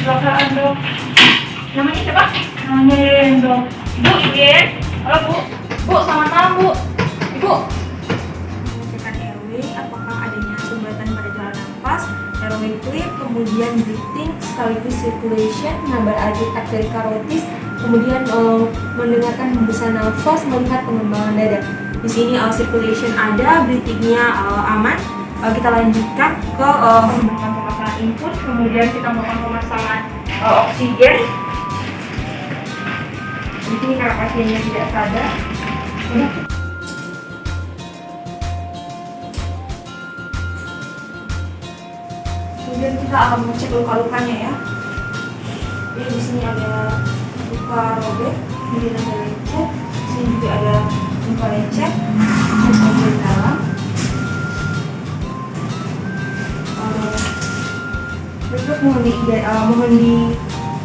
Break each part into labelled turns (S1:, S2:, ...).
S1: kecelakaan dok.
S2: Namanya siapa?
S1: Namanya Yen dok.
S2: Bu, Ibu Yen. Halo Bu. Bu, selamat malam Bu. Ibu. Pengecekan airway, apakah adanya sumbatan pada jalan nafas, airway clear, kemudian breathing, sekaligus circulation, nambah arteri karotis, kemudian mendengarkan hembusan nafas, melihat pengembangan dada. Di sini circulation ada, breathingnya aman. Kita lanjutkan ke pemasangan input, kemudian kita melakukan pemasangan oksigen. Di sini karena pasiennya tidak sadar. Kemudian kita akan mengecek luka-lukanya ya. Jadi di sini ada luka robek, kemudian ada lecet, di sini juga ada luka lecet, bagian dalam. Berikut mohon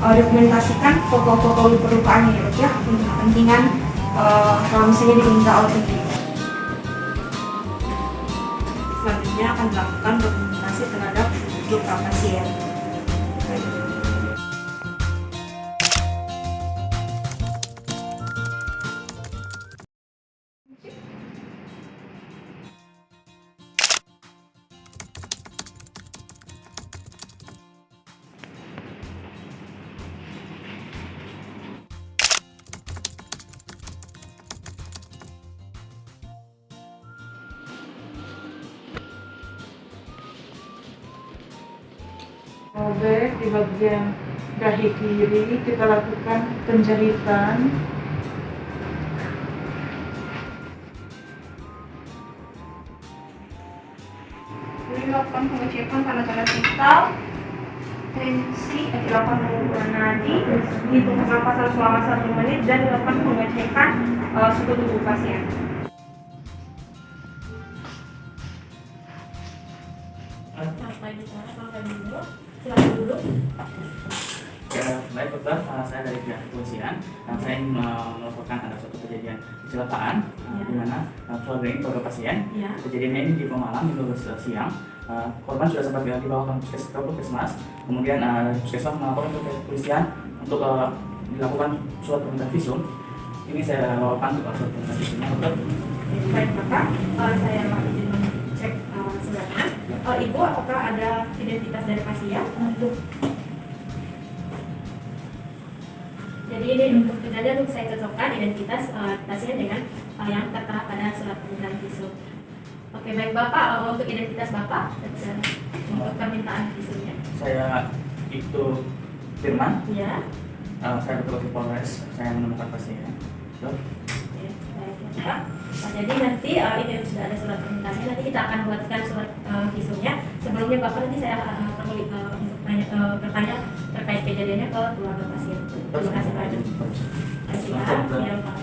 S2: dokumentasikan foto-foto luka-lukaannya ya, ya untuk kepentingan kalau misalnya diminta oleh penyidik. Selanjutnya akan dilakukan dokumentasi terhadap luka pasien.
S1: Robek di bagian dahi kiri, kita lakukan penjahitan.
S2: Dilakukan pengecekan tanda-tanda vital, tensi, dilakukan pengukuran nadi, hitung pernapasan selama 1 menit, dan dilakukan pengecekan suhu tubuh pasien. Silakan dulu.
S3: Ya, baik dokter, saya dari pihak kepolisian dan saya ingin melaporkan ada suatu kejadian kecelakaan di mana keluarga pasien. Kejadiannya ini di Pemalang di 12 siang. Korban sudah sempat dibawa ke puskesmas, kemudian puskesmas melaporkan ke kepolisian untuk dilakukan surat permintaan visum. Ini saya bawakan untuk surat permintaan visumnya, dokter.
S2: Baik Bapak, saya mau izin cek sebenarnya. Ibu, apakah ada identitas dari pasien? Jadi ini untuk kejadian untuk saya cocokkan identitas pasien dengan yang tertera pada surat permintaan visum. Oke, baik Bapak, untuk identitas Bapak untuk permintaan visumnya.
S3: Saya itu Firman.
S2: Ya.
S3: Saya ketua Polres. Saya menemukan pasien. Dok.
S2: Oke, baik Bapak. Jadi nanti ini sudah ada surat permintaannya. Nanti kita akan buatkan surat visumnya. Sebelumnya Bapak nanti saya perlu untuk bertanya terkait kejadiannya ke keluarga pasien. Terima kasih Pak. Terima kasih Pak. Ya, Pak.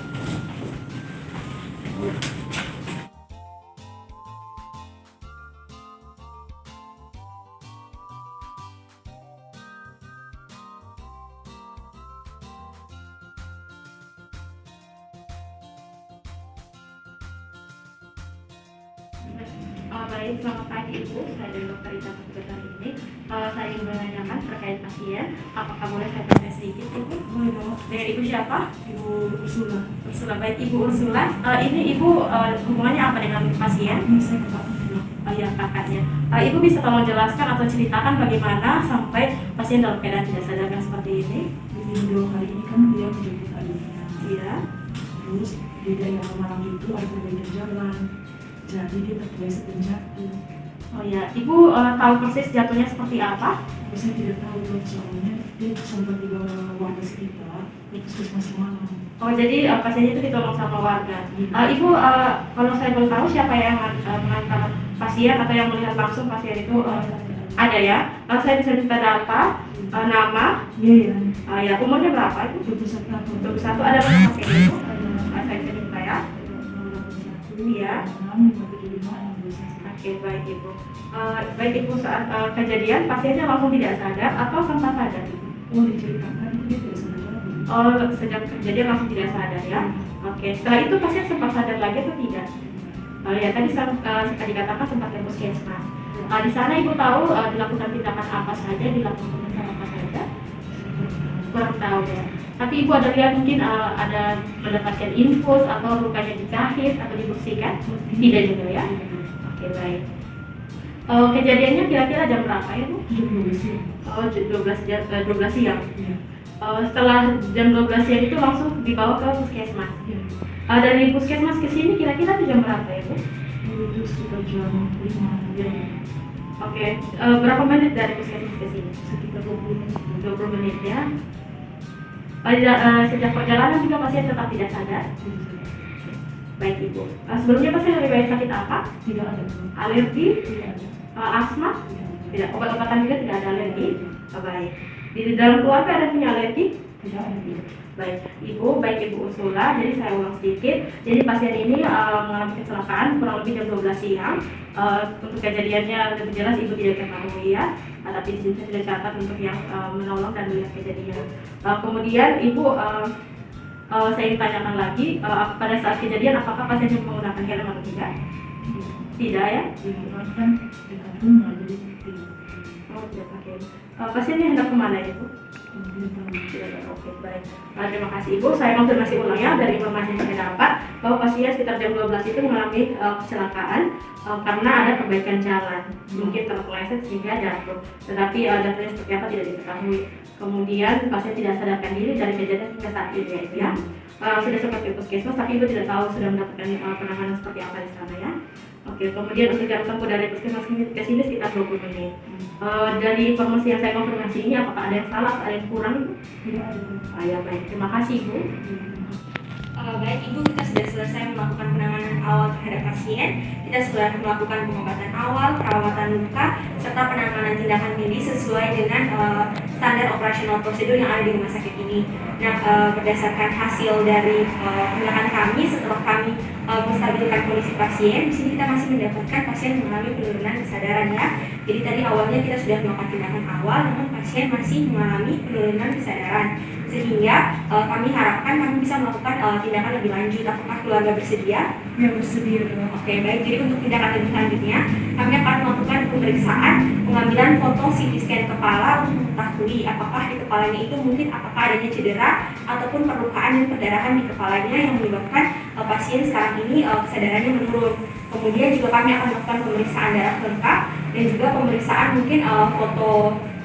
S2: Baik, selamat pagi Ibu, saya dari Dr. Ita Putra ini. Saya ingin menanyakan terkait pasien. Apakah boleh saya tanya sedikit Ibu? Boleh dong. Dengan Ibu siapa? Ibu Ursula. Ursula, baik Ibu Ursula. Ini Ibu hubungannya apa dengan pasien?
S1: Saya kakaknya.
S2: Ya, kakaknya. Ibu bisa tolong jelaskan atau ceritakan bagaimana sampai pasien dalam keadaan tidak sadarkan seperti ini?
S1: Jadi 2 hari ini kan dia menjemput adiknya.
S2: Iya.
S1: Terus di daerah Malang itu ada perbaikan jalan. Jadi dia terpleset dan jatuh.
S2: Oh ya, Ibu tahu persis jatuhnya seperti apa?
S1: Saya tidak tahu dok, soalnya dia sempat dibawa warga sekitar ke puskesmas Malang.
S2: Oh, jadi pasiennya itu ditolong sama warga. Ibu, kalau saya boleh tahu siapa yang mengantar pasien atau yang melihat langsung pasien itu ada ya? Saya bisa minta data, nama,
S1: Iya.
S2: ya umurnya berapa itu?
S1: 21 tahun.
S2: 21, ada berapa pasien itu? Saya bisa minta ya. Iya. Oke, baik Ibu. Baik Ibu, saat kejadian pasiennya langsung tidak sadar atau sempat sadar?
S1: Oh, diceritakan dia tidak sadar.
S2: Oh, sejak kejadian langsung tidak sadar ya? Oke, setelah itu pasien sempat sadar lagi atau tidak? Ya tadi dikatakan sempat ke puskesmas. Di sana Ibu tahu dilakukan tindakan apa saja, dilakukan pemeriksaan apa saja?
S4: kurang tahu ya. Tapi ibu ada lihat mungkin ada mendapatkan infus atau lukanya dijahit atau dibersihkan? Tidak juga ya? Oke, baik. Kejadiannya kira-kira jam berapa ya, Bu?
S1: Jam 12 siang.
S4: Oh, 12 siang.
S1: Iya.
S4: Setelah jam 12 siang itu langsung dibawa ke puskesmas.
S1: Iya.
S4: Dari puskesmas ke sini kira-kira jam berapa ya, Bu?
S1: Itu sekitar jam 5 ya.
S4: Oke, berapa menit dari puskesmas ke sini?
S1: Sekitar 20 menit.
S4: 20 menit ya. Sejak perjalanan juga pasien tetap tidak sadar. Baik Ibu. Sebelumnya pasien riwayat sakit apa?
S1: Tidak ada.
S4: Alergi?
S1: Tidak ada.
S4: Asma?
S1: Tidak ada.
S4: Tidak. Obat-obatan juga tidak ada alergi? Baik. Di dalam keluarga ada punya alergi?
S1: Tidak ada. Tidak.
S4: Baik Ibu Ursula, jadi saya ulang sedikit. Jadi pasien ini mengalami kecelakaan kurang lebih jam 12 siang. Untuk kejadiannya lebih jelas Ibu tidak ketahui ya, tapi di sini saya sudah catat untuk yang menolong dan melihat kejadian. Kemudian Ibu, saya ingin tanyakan lagi, pada saat kejadian apakah pasien menggunakan helm atau tidak? Tidak ya?
S1: Digunakan dekat rumah, jadi tidak.
S4: Oh, tidak pakai. Pasiennya hendak kemana Ibu?
S1: Tidak tahu.
S4: Oke, baik. Terima kasih Ibu. Saya konfirmasi ulang ya dari informasi yang saya dapat bahwa pasien sekitar jam 12 itu mengalami kecelakaan karena ada perbaikan jalan, mungkin terpeleset sehingga jatuh. Tetapi datanya seperti apa tidak diketahui. Kemudian pasien tidak sadarkan diri dari kejadian hingga saat ini ya. Sudah seperti puskesmas, tapi Ibu tidak tahu sudah mendapatkan penanganan seperti apa di sana ya. Oke, kemudian untuk jarak tempuh dari puskesmas ke sini sekitar 20 menit. Dari informasi yang saya konfirmasi ini, apakah ada yang salah, ada yang kurang?
S1: Tidak ada.
S4: Ya baik, terima kasih Ibu.
S2: Baik Ibu, kita sudah selesai melakukan penanganan awal terhadap pasien. Kita sudah melakukan pengobatan awal, perawatan luka, serta penanganan tindakan medis sesuai dengan standar operasional prosedur yang ada di rumah sakit ini. Nah, berdasarkan hasil dari tindakan kami setelah kami menstabilkan kondisi pasien, di sini kita masih mendapatkan pasien mengalami penurunan kesadaran ya. Jadi tadi awalnya kita sudah melakukan tindakan awal, namun pasien masih mengalami penurunan kesadaran. Sehingga kami harapkan kami bisa melakukan tindakan lebih lanjut. Apakah keluarga bersedia?
S1: Yang bersedia.
S2: Oke, baik. Jadi untuk tindakan lebih selanjutnya, kami akan melakukan pemeriksaan, pengambilan foto CT scan kepala untuk mengetahui apakah di kepalanya itu mungkin apakah adanya cedera ataupun perlukaan dan perdarahan di kepalanya yang menyebabkan pasien sekarang ini kesadarannya menurun. Kemudian juga kami akan melakukan pemeriksaan darah lengkap dan juga pemeriksaan mungkin foto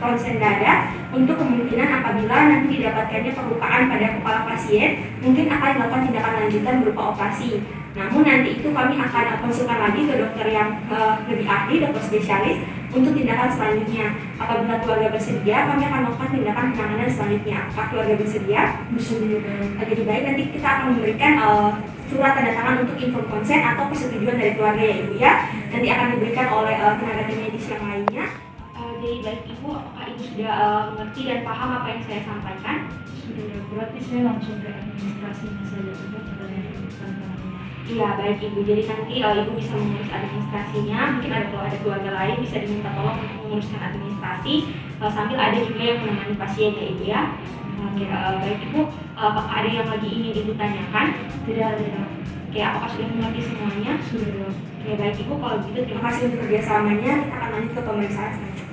S2: ronsen dada untuk kemungkinan apabila nanti didapatkannya perlukaan pada kepala pasien, mungkin akan dilakukan tindakan lanjutan berupa operasi. Namun nanti itu kami akan konsulkan lagi ke dokter yang lebih ahli, dokter spesialis untuk tindakan selanjutnya. Apabila keluarga bersedia, kami akan melakukan tindakan penanganan selanjutnya. Apakah keluarga bersedia?
S1: Bersedia.
S2: Jadi baik, nanti kita akan memberikan surat tanda tangan untuk inform konsen atau persetujuan dari keluarga ya Ibu ya. Nanti akan diberikan oleh tenaga medis yang lainnya. Jadi baik Ibu, apakah Ibu sudah mengerti dan paham apa yang saya sampaikan?
S1: Sudah, berarti saya langsung ke administrasinya saja.
S2: Iya baik Ibu, jadi nanti Ibu bisa mengurus administrasinya. Mungkin kalau ada keluarga lain bisa diminta tolong untuk menguruskan administrasi sambil ada juga yang menemani pasien ya Ibu ya. Oke, baik Ibu, apakah ada yang lagi ingin Ibu tanyakan?
S1: Tidak ada.
S2: Oke, apakah sudah mengerti semuanya?
S1: Sudah.
S2: Oke baik Ibu, kalau begitu terima kasih untuk kerjasamanya. Kita akan lanjut ke pemeriksaan selanjutnya.